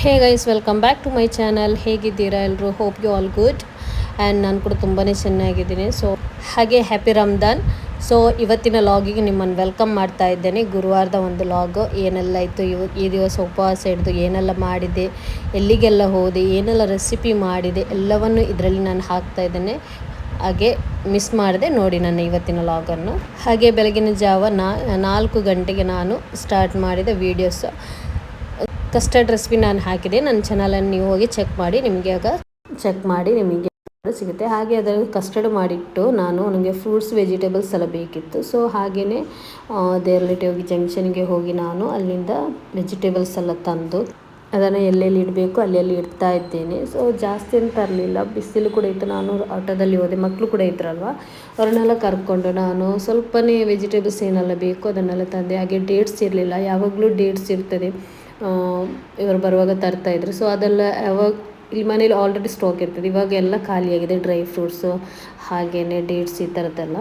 Hey guys, welcome back to my channel. ಹೇಗಿದ್ದೀರಾ ಎಲ್ಲರೂ? Hope you all good. And ನಾನು ಕೂಡ ತುಂಬಾ ಚೆನ್ನಾಗಿದ್ದೀನಿ. ಸೊ ಹಾಗೆ ಹ್ಯಾಪಿ ರಂಜಾನ್. ಸೊ ಇವತ್ತಿನ ಲಾಗಿಗೆ ನಿಮ್ಮನ್ನು ವೆಲ್ಕಮ್ ಮಾಡ್ತಾ ಇದ್ದೇನೆ. ಗುರುವಾರದ ಒಂದು ಲಾಗು ಏನೆಲ್ಲ ಇತ್ತು, ಈ ದಿವಸ ಉಪವಾಸ ಹಿಡಿದು ಏನೆಲ್ಲ ಮಾಡಿದೆ, ಎಲ್ಲಿಗೆಲ್ಲ ಹೋದೆ, ಏನೆಲ್ಲ ರೆಸಿಪಿ ಮಾಡಿದೆ ಎಲ್ಲವನ್ನು ಇದರಲ್ಲಿ ನಾನು ಹಾಕ್ತಾ ಇದ್ದೇನೆ. ಹಾಗೆ ಮಿಸ್ ಮಾಡಿದೆ ನೋಡಿ ನನ್ನ ಇವತ್ತಿನ ಲಾಗನ್ನು. ಹಾಗೆ ಬೆಳಗಿನ ಜಾವ 4 ಗಂಟೆಗೆ ನಾನು ಸ್ಟಾರ್ಟ್ ಮಾಡಿದ ವೀಡಿಯೋಸ್. ಕಸ್ಟರ್ಡ್ ರೆಸಿಪಿ ನಾನು ಹಾಕಿದೆ. ನನ್ನ ಚಾನಲನ್ನು ನೀವು ಹೋಗಿ ಚೆಕ್ ಮಾಡಿ ನಿಮಗೆ ಸಿಗುತ್ತೆ. ಹಾಗೆ ಅದರಲ್ಲಿ ಕಸ್ಟರ್ಡ್ ಮಾಡಿಟ್ಟು ನನಗೆ ಫ್ರೂಟ್ಸ್ ವೆಜಿಟೇಬಲ್ಸ್ ಎಲ್ಲ ಬೇಕಿತ್ತು. ಸೊ ಹಾಗೆಯೇ ದೇರ್ಲಿಟಿ ಹೋಗಿ ಜಂಕ್ಷನ್ಗೆ ಹೋಗಿ ನಾನು ಅಲ್ಲಿಂದ ವೆಜಿಟೇಬಲ್ಸ್ ಎಲ್ಲ ತಂದು ಅದನ್ನು ಎಲ್ಲೆಲ್ಲಿ ಇಡಬೇಕು ಅಲ್ಲೆಲ್ಲಿ ಇಡ್ತಾ ಇದ್ದೇನೆ. ಸೊ ಜಾಸ್ತಿ ಅಂತ ತರಲಿಲ್ಲ, ಬಿಸಿಲು ಕೂಡ ಇತ್ತು. ನಾನು ಆಟೋದಲ್ಲಿ ಹೋದೆ, ಮಕ್ಕಳು ಕೂಡ ಇದ್ರಲ್ವ, ಅವ್ರನ್ನೆಲ್ಲ ಕರ್ಕೊಂಡು ನಾನು ಸ್ವಲ್ಪನೇ ವೆಜಿಟೇಬಲ್ಸ್ ಏನೆಲ್ಲ ಬೇಕು ಅದನ್ನೆಲ್ಲ ತಂದೆ. ಹಾಗೆ ಡೇಟ್ಸ್ ಇರಲಿಲ್ಲ, ಯಾವಾಗಲೂ ಡೇಟ್ಸ್ ಇರ್ತದೆ, ಇವರು ಬರುವಾಗ ತರ್ತಾಯಿದ್ರು. ಸೊ ಅದೆಲ್ಲ ಯಾವಾಗ ಇಲ್ಲಿ ಮನೇಲಿ ಆಲ್ರೆಡಿ ಸ್ಟಾಕ್ ಇರ್ತದೆ, ಇವಾಗ ಎಲ್ಲ ಖಾಲಿಯಾಗಿದೆ. ಡ್ರೈ ಫ್ರೂಟ್ಸು ಹಾಗೆಯೇ ಡೇಟ್ಸ್ ಈ ಥರದ್ದೆಲ್ಲ.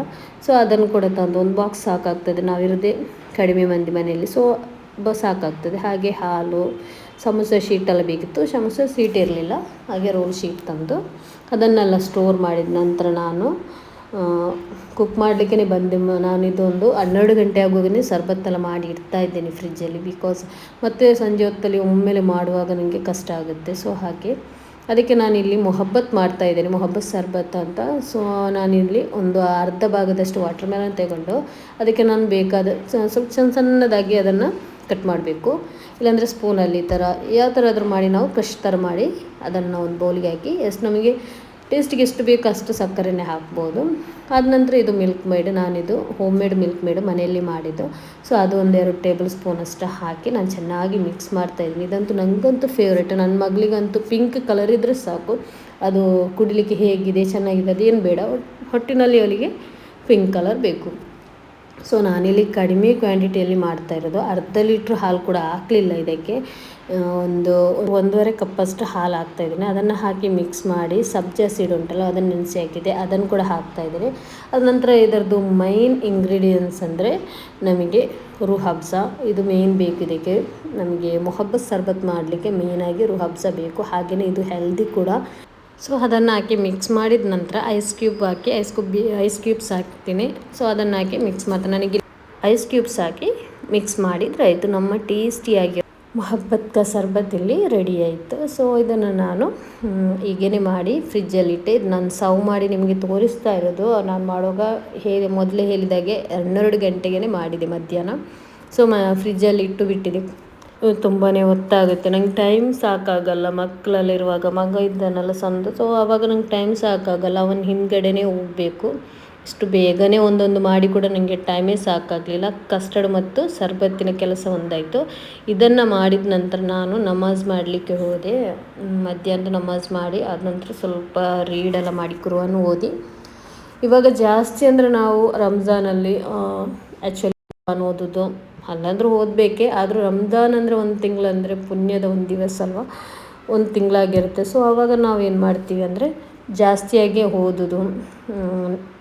ಸೊ ಅದನ್ನು ಕೂಡ ತಂದು ಒಂದು ಬಾಕ್ಸ್ ಸಾಕಾಗ್ತದೆ, ನಾವಿರೋದೇ ಕಡಿಮೆ ಮಂದಿ ಮನೆಯಲ್ಲಿ. ಸೊ ಸಾಕಾಗ್ತದೆ. ಹಾಗೆ ಹಾಲು, ಸಮೋಸ ಶೀಟೆಲ್ಲ ಬೇಕಿತ್ತು, ಸಮೋಸ ಶೀಟ್ ಇರಲಿಲ್ಲ. ಹಾಗೆ ರೋಲ್ ಶೀಟ್ ತಂದು ಅದನ್ನೆಲ್ಲ ಸ್ಟೋರ್ ಮಾಡಿದ ನಂತರ ನಾನು ಕುಕ್ ಮಾಡಲಿಕ್ಕೆ ಬಂದೆ. ನಾನು ಇದೊಂದು 12 ಗಂಟೆ ಆಗುವಾಗಲೇ ಸರ್ಬತ್ತೆಲ್ಲ ಮಾಡಿ ಇಡ್ತಾ ಇದ್ದೇನೆ ಫ್ರಿಜ್ಜಲ್ಲಿ. ಬಿಕಾಸ್ ಮತ್ತೆ ಸಂಜೆ ಹೊತ್ತಲ್ಲಿ ಒಮ್ಮೆಲೆ ಮಾಡುವಾಗ ನನಗೆ ಕಷ್ಟ ಆಗುತ್ತೆ. ಸೊ ಹಾಗೆ ಅದಕ್ಕೆ ನಾನಿಲ್ಲಿ ಮೊಹಬ್ಬತ್ ಮಾಡ್ತಾಯಿದ್ದೇನೆ, ಮೊಹಬ್ಬತ್ ಸರ್ಬತ್ ಅಂತ. ಸೊ ನಾನಿಲ್ಲಿ ಒಂದು ಅರ್ಧ ಭಾಗದಷ್ಟು ವಾಟರ್ ಮೆಲನ್ ತಗೊಂಡು ಅದಕ್ಕೆ ನಾನು ಬೇಕಾದ ಸ್ವಲ್ಪ ಸಣ್ಣದಾಗಿ ಅದನ್ನು ಕಟ್ ಮಾಡಬೇಕು. ಇಲ್ಲಾಂದರೆ ಸ್ಪೂನಲ್ಲಿ ಈ ಥರ ಯಾವ ಥರ ಆದರೂ ಮಾಡಿ ನಾವು ಕ್ರಷ್ ಥರ ಮಾಡಿ ಅದನ್ನು ಒಂದು ಬೌಲಿಗೆ ಹಾಕಿ ನಮಗೆ ಟೇಸ್ಟಿಗೆ ಎಷ್ಟು ಬೇಕು ಅಷ್ಟು ಸಕ್ಕರೆನೇ ಹಾಕ್ಬೋದು. ಆದ ನಂತರ ಇದು ಮಿಲ್ಕ್ ಮೇಡ್, ನಾನಿದು ಹೋಮ್ ಮೇಡ್ ಮಿಲ್ಕ್ ಮೇಡ್ ಮನೆಯಲ್ಲಿ ಮಾಡಿದ್ದು. ಸೊ ಅದು 1-2 ಟೇಬಲ್ ಸ್ಪೂನ್ ಅಷ್ಟು ಹಾಕಿ ನಾನು ಚೆನ್ನಾಗಿ ಮಿಕ್ಸ್ ಮಾಡ್ತಾಯಿದ್ದೀನಿ. ಇದಂತೂ ನನಗಂತೂ ಫೇವ್ರೇಟ್. ನನ್ನ ಮಗಳಿಗಂತೂ ಪಿಂಕ್ ಕಲರ್ ಇದ್ದರೆ ಸಾಕು, ಅದು ಕುಡಿಲಿಕ್ಕೆ ಹೇಗಿದೆ ಚೆನ್ನಾಗಿದೆ ಅದೇನು ಬೇಡ, ಹೊಟ್ಟಿನಲ್ಲಿ ಅವಳಿಗೆ ಪಿಂಕ್ ಕಲರ್ ಬೇಕು. ಸೊ ನಾನಿಲ್ಲಿ ಕಡಿಮೆ ಕ್ವಾಂಟಿಟಿಯಲ್ಲಿ ಮಾಡ್ತಾಯಿರೋದು. ಅರ್ಧ ಲೀಟ್ರ್ ಹಾಲು ಕೂಡ ಹಾಕಲಿಲ್ಲ ಇದಕ್ಕೆ, 1.5 ಕಪ್ಪಷ್ಟು ಹಾಲು ಹಾಕ್ತಾಯಿದ್ದೀನಿ. ಅದನ್ನು ಹಾಕಿ ಮಿಕ್ಸ್ ಮಾಡಿ ಸಬ್ಜಾ ಸೀಡ್ ಉಂಟಲ್ಲ ಅದನ್ನು ನೆನೆಸಿ ಹಾಕಿದೆ, ಅದನ್ನು ಕೂಡ ಹಾಕ್ತಾಯಿದ್ದೀನಿ. ಅದ ನಂತರ ಇದರದ್ದು ಮೈನ್ ಇಂಗ್ರೀಡಿಯೆಂಟ್ಸ್ ಅಂದರೆ ನಮಗೆ ರೂಹ್ ಅಫ್ಜಾ, ಇದು ಮೇಯ್ನ್ ಬೇಕು ಇದಕ್ಕೆ. ನಮಗೆ ಮೊಹಬ್ಬತ್ ಸರ್ಬತ್ ಮಾಡಲಿಕ್ಕೆ ಮೇಯ್ನಾಗಿ ರೂಹ್ ಅಫ್ಜಾ ಬೇಕು. ಹಾಗೆಯೇ ಇದು ಹೆಲ್ದಿ ಕೂಡ. ಸೊ ಅದನ್ನು ಹಾಕಿ ಮಿಕ್ಸ್ ಮಾಡಿದ ನಂತರ ಐಸ್ ಕ್ಯೂಬ್ಸ್ ಹಾಕ್ತೀನಿ. ಸೊ ಅದನ್ನು ಹಾಕಿ ಮಿಕ್ಸ್ ಮಾಡ್ತೀನಿ. ನನಗೆ ಐಸ್ ಕ್ಯೂಬ್ಸ್ ಹಾಕಿ ಮಿಕ್ಸ್ ಮಾಡಿದರೆ ಆಯಿತು, ನಮ್ಮ ಟೇಸ್ಟಿಯಾಗಿ ಮೊಹಬ್ಬತ್ ಕಾ ಸರ್ಬತ್ ಇಲ್ಲಿ ರೆಡಿ ಆಯಿತು. ಸೊ ಇದನ್ನು ನಾನು ಹೀಗೇ ಮಾಡಿ ಫ್ರಿಜ್ಜಲ್ಲಿಟ್ಟೆ. ನಾನು ಸರ್ವ್ ಮಾಡಿ ನಿಮಗೆ ತೋರಿಸ್ತಾ ಇರೋದು. ನಾನು ಮಾಡುವಾಗ ಮೊದಲೇ ಹೇಳಿದಾಗೆ 12 ಗಂಟೆಗೆ ಮಾಡಿದೆ ಮಧ್ಯಾಹ್ನ. ಸೊ ಫ್ರಿಜ್ಜಲ್ಲಿ ಇಟ್ಟು ಬಿಟ್ಟಿದೆ. ತುಂಬಾ ಹೊತ್ತಾಗುತ್ತೆ, ನಂಗೆ ಟೈಮ್ ಸಾಕಾಗಲ್ಲ. ಮಕ್ಕಳಲ್ಲಿರುವಾಗ ಮಗ ಇದ್ದಾನಲ್ಲ ಸಂದು, ಸೊ ಆವಾಗ ನಂಗೆ ಟೈಮ್ ಸಾಕಾಗಲ್ಲ, ಅವನ ಹಿಂದ್ಗಡೆನೇ ಹೋಗಬೇಕು. ಇಷ್ಟು ಬೇಗನೆ ಒಂದೊಂದು ಮಾಡಿ ಕೂಡ ನನಗೆ ಟೈಮೇ ಸಾಕಾಗಲಿಲ್ಲ. ಕಸ್ಟರ್ಡ್ ಮತ್ತು ಸರ್ಬತ್ತಿನ ಕೆಲಸ ಒಂದಾಯಿತು. ಇದನ್ನು ಮಾಡಿದ ನಂತರ ನಾನು ನಮಾಜ್ ಮಾಡಲಿಕ್ಕೆ ಹೋದೆ. ಮಧ್ಯಾಹ್ನ ನಮಾಜ್ ಮಾಡಿ ಆದ ನಂತರ ಸ್ವಲ್ಪ ರೀಡೆಲ್ಲ ಮಾಡಿ ಕುರ್ಆನ್ ಓದಿ. ಇವಾಗ ಜಾಸ್ತಿ ಅಂದರೆ ನಾವು ರಂಜಾನಲ್ಲಿ ಆ್ಯಕ್ಚುಲಿ ಕುರ್ಆನ್ ಓದೋದು ಅಲ್ಲಾಂದ್ರೂ ಓದಬೇಕೆ, ಆದರೂ ರಂಜಾನ್ ಅಂದರೆ ಒಂದು ತಿಂಗಳಂದರೆ ಪುಣ್ಯದ ಒಂದು ದಿವಸ ಅಲ್ವ, ಒಂದು ತಿಂಗಳಾಗಿರುತ್ತೆ. ಸೊ ಆವಾಗ ನಾವೇನು ಮಾಡ್ತೀವಿ ಅಂದರೆ ಜಾಸ್ತಿಯಾಗಿ ಓದೋದು,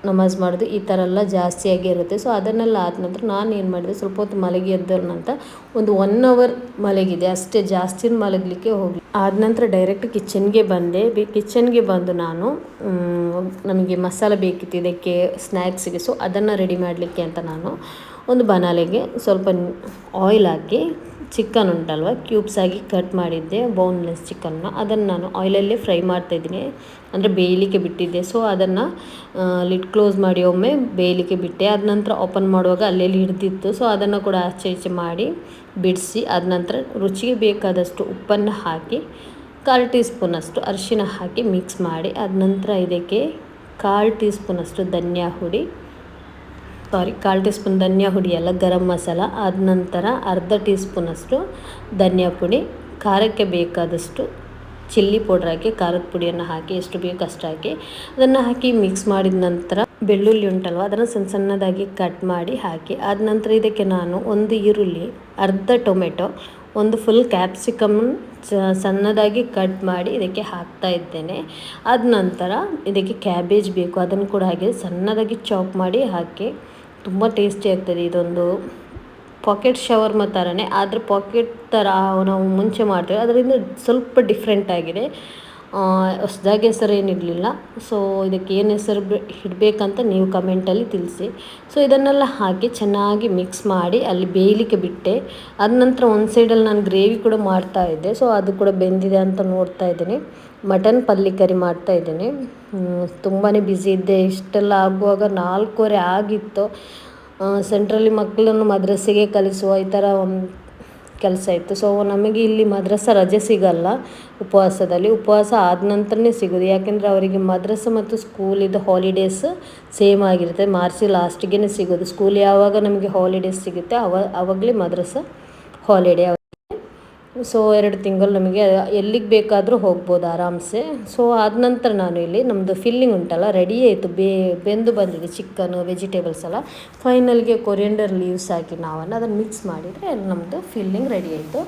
ನಮಾಜ್ ಮಾಡೋದು ಈ ಥರ ಎಲ್ಲ ಜಾಸ್ತಿಯಾಗಿ ಇರುತ್ತೆ. ಸೊ ಅದನ್ನೆಲ್ಲ ಆದ ನಂತರ ನಾನು ಏನು ಮಾಡಿದೆ, ಸ್ವಲ್ಪ ಹೊತ್ತು ಮಲಗಿ ಎದ್ದೋರ್ನಂತ ಒಂದು 1 ಅವರ್ ಮಲಗಿದೆ ಅಷ್ಟೇ, ಜಾಸ್ತಿ ಮಲಗಲಿಕ್ಕೆ ಹೋಗಿ. ಆದ ನಂತರ ಡೈರೆಕ್ಟ್ ಕಿಚನ್ಗೆ ಬಂದೆ. ಕಿಚನ್ಗೆ ಬಂದು ನಾನು ನಮಗೆ ಮಸಾಲ ಬೇಕಿತ್ತು ಇದಕ್ಕೆ ಸ್ನ್ಯಾಕ್ಸಿಗೆ. ಸೊ ಅದನ್ನು ರೆಡಿ ಮಾಡಲಿಕ್ಕೆ ಅಂತ ನಾನು ಒಂದು ಬನಾಲೆಗೆ ಸ್ವಲ್ಪ ಆಯಿಲ್ ಹಾಕಿ ಚಿಕನ್ ಉಂಟಲ್ವ ಕ್ಯೂಬ್ಸ್ ಆಗಿ ಕಟ್ ಮಾಡಿದ್ದೆ, ಬೋನ್ಲೆಸ್ ಚಿಕನ್ನ, ಅದನ್ನು ನಾನು ಆಯಿಲಲ್ಲೇ ಫ್ರೈ ಮಾಡ್ತಾಯಿದ್ದೀನಿ, ಅಂದರೆ ಬೇಯಲಿಕ್ಕೆ ಬಿಟ್ಟಿದ್ದೆ. ಸೊ ಅದನ್ನು ಲಿಡ್ ಕ್ಲೋಸ್ ಮಾಡಿ ಒಮ್ಮೆ ಬೇಯಲಿಕ್ಕೆ ಬಿಟ್ಟೆ. ಆದ ನಂತರ ಓಪನ್ ಮಾಡುವಾಗ ಅಲ್ಲೆಲ್ಲಿ ಹಿಡಿದಿತ್ತು. ಸೊ ಅದನ್ನು ಕೂಡ ಆಚೆ ಈಚೆ ಮಾಡಿ ಬಿಡಿಸಿ ಆದ ನಂತರ ರುಚಿಗೆ ಬೇಕಾದಷ್ಟು ಉಪ್ಪನ್ನು ಹಾಕಿ 1/4 ಟೀ ಸ್ಪೂನಷ್ಟು ಅರಿಶಿನ ಹಾಕಿ ಮಿಕ್ಸ್ ಮಾಡಿ ಆದ ನಂತರ ಇದಕ್ಕೆ 1/4 ಟೀ ಸ್ಪೂನಷ್ಟು ಕಾಲು ಟೀ ಸ್ಪೂನ್ ಧನಿಯಾ ಹುಡಿ ಅಲ್ಲ, ಗರಂ ಮಸಾಲ. ಆದ ನಂತರ ಅರ್ಧ ಟೀ ಸ್ಪೂನಷ್ಟು ಧನಿಯಾ ಪುಡಿ, ಖಾರಕ್ಕೆ ಬೇಕಾದಷ್ಟು ಚಿಲ್ಲಿ ಪೌಡ್ರ್ ಹಾಕಿ ಖಾರದ ಪುಡಿಯನ್ನು ಹಾಕಿ ಎಷ್ಟು ಬೇಕು ಅಷ್ಟು ಹಾಕಿ ಅದನ್ನು ಹಾಕಿ ಮಿಕ್ಸ್ ಮಾಡಿದ ನಂತರ ಬೆಳ್ಳುಳ್ಳಿ ಉಂಟಲ್ವ ಅದನ್ನು ಸಣ್ಣದಾಗಿ ಕಟ್ ಮಾಡಿ ಹಾಕಿ ಆದ ನಂತರ ಇದಕ್ಕೆ ನಾನು 1 ಈರುಳ್ಳಿ, ಅರ್ಧ ಟೊಮೆಟೊ, 1 ಫುಲ್ ಕ್ಯಾಪ್ಸಿಕಮ್ ಸಣ್ಣದಾಗಿ ಕಟ್ ಮಾಡಿ ಇದಕ್ಕೆ ಹಾಕ್ತಾ ಇದ್ದೇನೆ. ಆದ ನಂತರ ಇದಕ್ಕೆ ಕ್ಯಾಬೇಜ್ ಬೇಕು, ಅದನ್ನು ಕೂಡ ಹಾಗೆ ಸಣ್ಣದಾಗಿ ಚಾಪ್ ಮಾಡಿ ಹಾಕಿ ತುಂಬ ಟೇಸ್ಟಿ ಆಗ್ತದೆ. ಇದೊಂದು ಪಾಕೆಟ್ ಶವರ್ಮ ಥರನೇ, ಆದರೆ ಪಾಕೆಟ್ ಥರ ನಾವು ಮುಂಚೆ ಮಾಡ್ತೇವೆ ಅದರಿಂದ ಸ್ವಲ್ಪ ಡಿಫ್ರೆಂಟ್ ಆಗಿದೆ. ಹೊಸ್ದಾಗಿ ಹೆಸರು ಏನಿರಲಿಲ್ಲ. ಸೊ ಇದಕ್ಕೆ ಏನು ಹೆಸರು ಇಡಬೇಕಂತ ನೀವು ಕಮೆಂಟಲ್ಲಿ ತಿಳಿಸಿ. ಸೊ ಇದನ್ನೆಲ್ಲ ಹಾಕಿ ಚೆನ್ನಾಗಿ ಮಿಕ್ಸ್ ಮಾಡಿ ಅಲ್ಲಿ ಬೇಯಲಿಕ್ಕೆ ಬಿಟ್ಟೆ. ಅದ ನಂತರ ಒಂದು ಸೈಡಲ್ಲಿ ನಾನು ಗ್ರೇವಿ ಕೂಡ ಮಾಡ್ತಾಯಿದ್ದೆ. ಸೊ ಅದು ಕೂಡ ಬೆಂದಿದೆ ಅಂತ ನೋಡ್ತಾ ಇದ್ದೀನಿ. ಮಟನ್ ಪಲ್ಲಿ ಕರಿ ಮಾಡ್ತಾಯಿದ್ದೀನಿ. ತುಂಬಾ ಬ್ಯುಸಿ ಇದ್ದೆ. ಇಷ್ಟೆಲ್ಲ ಆಗುವಾಗ 4:15 ಆಗಿತ್ತು. ಸೆಂಟ್ರಲ್ಲಿ ಮಕ್ಕಳನ್ನು ಮದ್ರಸೆಗೆ ಕಲಿಸುವ ಈ ಥರ ಒಂದು ಕೆಲಸ ಇತ್ತು. ಸೊ ನಮಗೆ ಇಲ್ಲಿ ಮದ್ರಸಾ ರಜೆ ಸಿಗಲ್ಲ ಉಪವಾಸ ಆದ ನಂತರನೇ ಸಿಗೋದು. ಯಾಕೆಂದರೆ ಅವರಿಗೆ ಮದ್ರಸಾ ಮತ್ತು ಸ್ಕೂಲಿದ್ದು ಹಾಲಿಡೇಸ್ ಸೇಮ್ ಆಗಿರುತ್ತೆ. ಮಾರ್ಚ್ ಲಾಸ್ಟಿಗೆ ಸಿಗೋದು. ಸ್ಕೂಲ್ ಯಾವಾಗ ನಮಗೆ ಹಾಲಿಡೇಸ್ ಸಿಗುತ್ತೆ ಆವಾಗಲೇ ಮದ್ರಸಾ ಹಾಲಿಡೇ. ಸೊ 2 ತಿಂಗಳು ನಮಗೆ ಎಲ್ಲಿಗೆ ಬೇಕಾದರೂ ಹೋಗ್ಬೋದು ಆರಾಮ್ಸೆ. ಸೊ ಆದ ನಂತರ ನಾನು ಇಲ್ಲಿ ನಮ್ಮದು ಫಿಲ್ಲಿಂಗ್ ಉಂಟಲ್ಲ ರೆಡಿ ಆಯಿತು. ಬೆಂದು ಬಂದಿದೆ ಚಿಕನ್ನು, ವೆಜಿಟೇಬಲ್ಸ್ ಎಲ್ಲ. ಫೈನಲ್ಗೆ ಕೊರಿಯಂಡರ್ ಲೀವ್ಸ್ ಹಾಕಿ ಅದನ್ನು ಮಿಕ್ಸ್ ಮಾಡಿದರೆ ನಮ್ಮದು ಫಿಲ್ಲಿಂಗ್ ರೆಡಿ ಆಯಿತು.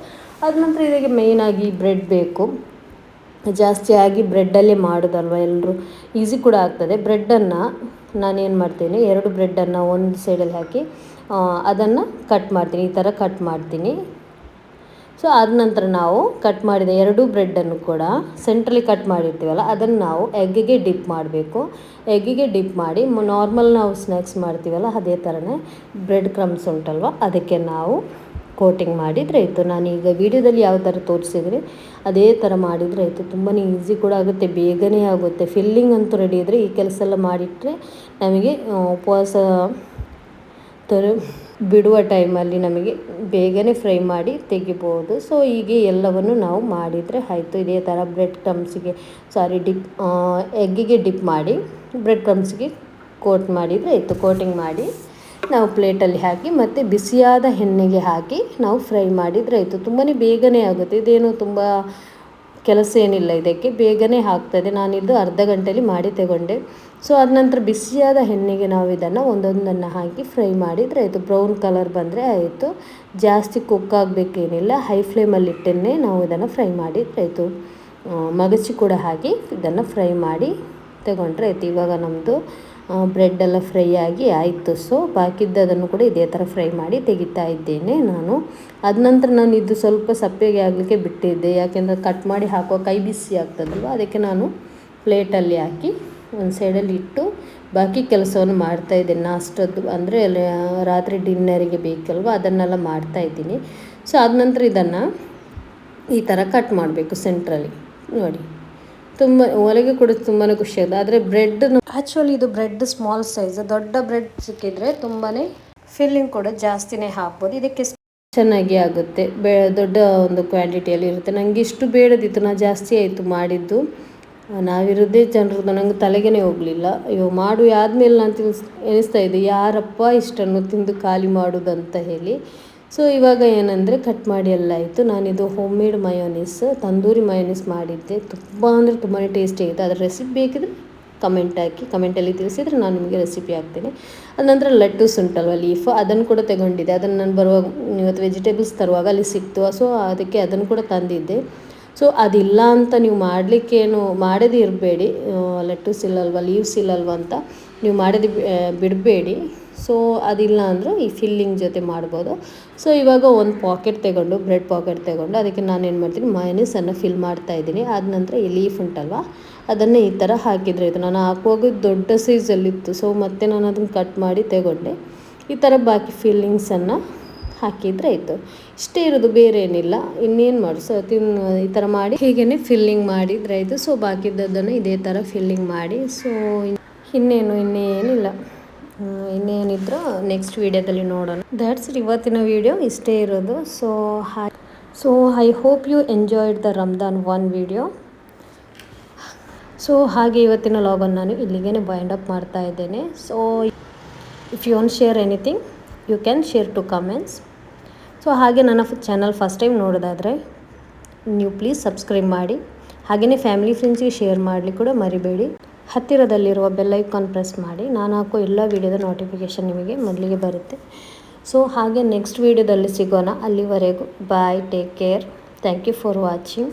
ಆದ ನಂತರ ಇದಕ್ಕೆ ಮೇಯ್ನಾಗಿ ಬ್ರೆಡ್ ಬೇಕು. ಜಾಸ್ತಿ ಆಗಿ ಬ್ರೆಡ್ಡಲ್ಲೇ ಮಾಡೋದಲ್ವ ಎಲ್ಲರೂ, ಈಸಿ ಕೂಡ ಆಗ್ತದೆ. ಬ್ರೆಡ್ಡನ್ನು ನಾನೇನು ಮಾಡ್ತೀನಿ, 2 ಬ್ರೆಡ್ಡನ್ನು ಒಂದು ಸೈಡಲ್ಲಿ ಹಾಕಿ ಅದನ್ನು ಕಟ್ ಮಾಡ್ತೀನಿ. ಈ ಥರ ಕಟ್ ಮಾಡ್ತೀನಿ. ಸೊ ಆದ ನಂತರ ನಾವು ಕಟ್ ಮಾಡಿದ 2 ಬ್ರೆಡ್ಡನ್ನು ಕೂಡ ಸೆಂಟ್ರಲ್ಲಿ ಕಟ್ ಮಾಡಿರ್ತೀವಲ್ಲ ಅದನ್ನು ನಾವು ಎಗ್ಗಿಗೆ ಡಿಪ್ ಮಾಡಬೇಕು. ಎಗ್ಗಿಗೆ ಡಿಪ್ ಮಾಡಿ ನಾರ್ಮಲ್ ನಾವು ಸ್ನ್ಯಾಕ್ಸ್ ಮಾಡ್ತೀವಲ್ಲ ಅದೇ ಥರನೇ ಬ್ರೆಡ್ ಕ್ರಮ್ಸ್ ಉಂಟಲ್ವ ಅದಕ್ಕೆ ನಾವು ಕೋಟಿಂಗ್ ಮಾಡಿದರೆ ಆಯಿತು. ನಾನೀಗ ವೀಡಿಯೋದಲ್ಲಿ ಯಾವ ಥರ ತೋರಿಸಿದರೆ ಅದೇ ಥರ ಮಾಡಿದರೆ ಆಯಿತು. ತುಂಬಾ ಈಸಿ ಕೂಡ ಆಗುತ್ತೆ, ಬೇಗನೆ ಆಗುತ್ತೆ. ಫಿಲ್ಲಿಂಗ್ ಅಂತೂ ರೆಡಿ ಇದ್ದರೆ ಈ ಕೆಲಸ ಎಲ್ಲ ಮಾಡಿಟ್ಟರೆ ನಮಗೆ ಉಪವಾಸ ಬಿಡುವ ಟೈಮಲ್ಲಿ ನಮಗೆ ಬೇಗನೆ ಫ್ರೈ ಮಾಡಿ ತೆಗಿಬೋದು. ಸೊ ಹೀಗೆ ಎಲ್ಲವನ್ನು ನಾವು ಮಾಡಿದರೆ ಆಯಿತು. ಇದೇ ಥರ ಬ್ರೆಡ್ ಕ್ರಮ್ಸಿಗೆ ಎಗ್ಗಿಗೆ ಡಿಪ್ ಮಾಡಿ ಬ್ರೆಡ್ ಕ್ರಮ್ಸಿಗೆ ಕೋಟ್ ಮಾಡಿದರೆ ಆಯಿತು. ಕೋಟಿಂಗ್ ಮಾಡಿ ನಾವು ಪ್ಲೇಟಲ್ಲಿ ಹಾಕಿ ಮತ್ತು ಬಿಸಿಯಾದ ಎಣ್ಣೆಗೆ ಹಾಕಿ ನಾವು ಫ್ರೈ ಮಾಡಿದರೆ ಆಯಿತು. ತುಂಬಾ ಬೇಗನೆ ಆಗುತ್ತೆ. ಇದೇನು ತುಂಬ ಕೆಲಸ ಏನಿಲ್ಲ, ಇದಕ್ಕೆ ಬೇಗನೆ ಆಗ್ತದೆ. ನಾನಿದ್ದು ಅರ್ಧ ಗಂಟೆಯಲ್ಲಿ ಮಾಡಿ ತಗೊಂಡೆ. ಸೊ ಅದ ನಂತರ ಬಿಸಿಯಾದ ಎಣ್ಣೆಗೆ ನಾವು ಇದನ್ನು ಒಂದೊಂದನ್ನು ಹಾಕಿ ಫ್ರೈ ಮಾಡಿದರೆ ಆಯಿತು. ಬ್ರೌನ್ ಕಲರ್ ಬಂದರೆ ಆಯಿತು. ಜಾಸ್ತಿ ಕುಕ್ ಆಗಬೇಕೇನಿಲ್ಲ, ಹೈ ಫ್ಲೇಮಲ್ಲಿ ಇಟ್ಟನ್ನೇ ನಾವು ಇದನ್ನು ಫ್ರೈ ಮಾಡಿದರೆ ಆಯಿತು. ಮಗಚಿ ಕೂಡ ಹಾಕಿ ಇದನ್ನು ಫ್ರೈ ಮಾಡಿ ತಗೊಂಡ್ರೆ ಆಯಿತು. ಇವಾಗ ನಮ್ಮದು ಬ್ರೆಡ್ಡೆಲ್ಲ ಫ್ರೈ ಆಗಿ ಆಯಿತು. ಸೊ ಬಾಕಿದ್ದದನ್ನು ಕೂಡ ಇದೇ ಥರ ಫ್ರೈ ಮಾಡಿ ತೆಗಿತಾ ಇದ್ದೇನೆ ನಾನು. ಅದ ನಂತರ ನಾನು ಇದು ಸ್ವಲ್ಪ ಸಪ್ಪೆಗೆ ಆಗಲಿಕ್ಕೆ ಬಿಟ್ಟಿದ್ದೆ. ಯಾಕೆಂದರೆ ಕಟ್ ಮಾಡಿ ಹಾಕುವ ಕೈ ಬಿಸಿ ಆಗ್ತದಲ್ವ, ಅದಕ್ಕೆ ನಾನು ಪ್ಲೇಟಲ್ಲಿ ಹಾಕಿ ಒಂದು ಸೈಡಲ್ಲಿ ಇಟ್ಟು ಬಾಕಿ ಕೆಲಸವನ್ನು ಮಾಡ್ತಾಯಿದ್ದೀನಿ. ನಾಷ್ಟದ್ದು ಅಂದರೆ ರಾತ್ರಿ ಡಿನ್ನರಿಗೆ ಬೇಕಲ್ವ ಅದನ್ನೆಲ್ಲ ಮಾಡ್ತಾಯಿದ್ದೀನಿ. ಸೊ ಆದ ನಂತರ ಇದನ್ನು ಈ ಥರ ಕಟ್ ಮಾಡಬೇಕು ಸೆಂಟ್ರಲ್ಲಿ ನೋಡಿ. ತುಂಬ ಒಳಗೆ ಕೂಡ ತುಂಬಾ ಖುಷಿಯಾಗಿದೆ. ಆದರೆ ಬ್ರೆಡ್ ಆ್ಯಕ್ಚುಲಿ ಇದು ಬ್ರೆಡ್ ಸ್ಮಾಲ್ ಸೈಜ್, ದೊಡ್ಡ ಬ್ರೆಡ್ ಸಿಕ್ಕಿದರೆ ತುಂಬಾ ಫಿಲ್ಲಿಂಗ್ ಕೂಡ ಜಾಸ್ತಿನೇ ಹಾಕ್ಬೋದು. ಇದಕ್ಕೆ ಚೆನ್ನಾಗಿ ಆಗುತ್ತೆ. ದೊಡ್ಡ ಒಂದು ಕ್ವಾಂಟಿಟಿಯಲ್ಲಿ ಇರುತ್ತೆ. ನನಗೆ ಇಷ್ಟು ಬೇಡದಿತ್ತು, ನಾನು ಜಾಸ್ತಿ ಆಯಿತು ಮಾಡಿದ್ದು. ನಾವಿರೋದೇ ಜನರದ್ದು ನಂಗೆ ತಲೆಗೇ ಹೋಗಲಿಲ್ಲ. ಅಯ್ಯೋ ಮಾಡು ಆದಮೇಲೆ ನಾನು ಎನಿಸ್ತಾ ಇದ್ದೆ ಯಾರಪ್ಪ ಇಷ್ಟನ್ನು ತಿಂದು ಖಾಲಿ ಮಾಡೋದಂತ ಹೇಳಿ. ಸೊ ಇವಾಗ ಏನಂದರೆ ಕಟ್ ಮಾಡಿ ಎಲ್ಲ ಆಯಿತು. ನಾನಿದು homemade mayonnaise, tandoori mayonnaise ಮಾಡಿದ್ದೆ. ತುಂಬ ಅಂದರೆ ತುಂಬಾ ಟೇಸ್ಟಿ ಆಯಿತು. ಅದರ ರೆಸಿಪಿ ಬೇಕಿದ್ರೆ ಕಮೆಂಟಲ್ಲಿ ತಿಳಿಸಿದರೆ ನಾನು ನಿಮಗೆ ರೆಸಿಪಿ ಹಾಕ್ತೀನಿ. ಅನಂತರ ಲಟ್ಟೂಸ್ ಉಂಟಲ್ವ ಲೀಫ್, ಅದನ್ನು ಕೂಡ ತಗೊಂಡಿದ್ದೆ. ಅದನ್ನು ನಾನು ಬರುವಾಗ ಇವತ್ತು ವೆಜಿಟೇಬಲ್ಸ್ ತರುವಾಗ ಅಲ್ಲಿ ಸಿಕ್ತು. ಸೊ ಅದಕ್ಕೆ ಅದನ್ನು ಕೂಡ ತಂದಿದ್ದೆ. ಸೊ ಅದಿಲ್ಲ ಅಂತ ನೀವು ಮಾಡದೇ ಇರಬೇಡಿ. ಲೆಟ್ಟೂಸ್ ಇಲ್ಲಲ್ವ, ಲೀವ್ಸ್ ಇಲ್ಲಲ್ವ ಅಂತ ನೀವು ಮಾಡೋದು ಬಿಡಬೇಡಿ. ಸೊ ಅದಿಲ್ಲ ಅಂದರೂ ಈ ಫಿಲ್ಲಿಂಗ್ ಜೊತೆ ಮಾಡ್ಬೋದು. ಸೊ ಇವಾಗ ಒಂದು ಬ್ರೆಡ್ ಪಾಕೆಟ್ ತಗೊಂಡು ಅದಕ್ಕೆ ನಾನೇನು ಮಾಡ್ತೀನಿ, ಮಯೋನೀಸನ್ನು ಫಿಲ್ ಮಾಡ್ತಾಯಿದ್ದೀನಿ. ಆದ ನಂತರ ಈ ಲೀಫ್ ಉಂಟಲ್ವ ಅದನ್ನೇ ಈ ಥರ ಹಾಕಿದರೆ ಇದು ನಾನು ಹಾಕುವಾಗ ದೊಡ್ಡ ಸೈಜಲ್ಲಿತ್ತು. ಸೊ ಮತ್ತೆ ನಾನು ಅದನ್ನು ಕಟ್ ಮಾಡಿ ತಗೊಂಡೆ. ಈ ಥರ ಬಾಕಿ ಫಿಲ್ಲಿಂಗ್ಸನ್ನು ಹಾಕಿದರೆ ಆಯಿತು. ಇಷ್ಟೇ ಇರೋದು, ಬೇರೆ ಏನಿಲ್ಲ. ಇನ್ನೇನು ಮಾಡು ಈ ಥರ ಮಾಡಿ ಹೀಗೇ ಫಿಲ್ಲಿಂಗ್ ಮಾಡಿದರೆ ಆಯಿತು. ಸೊ ಬಾಕಿದ್ದನ್ನು ಇದೇ ಥರ ಫಿಲ್ಲಿಂಗ್ ಮಾಡಿ. ಸೊ ಇನ್ನೇನಿಲ್ಲ, ಇನ್ನೇನಿದ್ರು ನೆಕ್ಸ್ಟ್ ವೀಡಿಯೋದಲ್ಲಿ ನೋಡೋಣ. ದ್ಯಾಟ್ಸ್ ಇವತ್ತಿನ ವೀಡಿಯೋ ಇಷ್ಟೇ ಇರೋದು. So I hope you enjoyed the Ramzan 1 video. So ಹಾಗೆ ಇವತ್ತಿನ ಲಾಗನ್ನು ನಾನು ಇಲ್ಲಿಗೆ ವೈಂಡ್ ಅಪ್ ಮಾಡ್ತಾ ಇದ್ದೇನೆ. So if you want share anything you can share to comments. So ಹಾಗೆ ನನ್ನ ಚಾನಲ್ ಫಸ್ಟ್ ಟೈಮ್ ನೋಡೋದಾದರೆ ನೀವು ಪ್ಲೀಸ್ ಸಬ್ಸ್ಕ್ರೈಬ್ ಮಾಡಿ. ಹಾಗೆಯೇ ಫ್ಯಾಮಿಲಿ ಫ್ರೆಂಡ್ಸ್ಗೆ ಶೇರ್ ಮಾಡಲಿಕ್ಕೆ ಕೂಡ ಮರಿಬೇಡಿ. ಹತ್ತಿರದಲ್ಲಿರುವ ಬೆಲ್ ಐಕಾನ್ ಪ್ರೆಸ್ ಮಾಡಿ. ನಾನು ಹಾಕೋ ಎಲ್ಲ ವೀಡಿಯೋದ ನೋಟಿಫಿಕೇಷನ್ ನಿಮಗೆ ಮೊದಲಿಗೆ ಬರುತ್ತೆ. ಸೊ ಹಾಗೆ ನೆಕ್ಸ್ಟ್ ವೀಡಿಯೋದಲ್ಲಿ ಸಿಗೋಣ. ಅಲ್ಲಿವರೆಗೂ bye, take care, thank you for watching.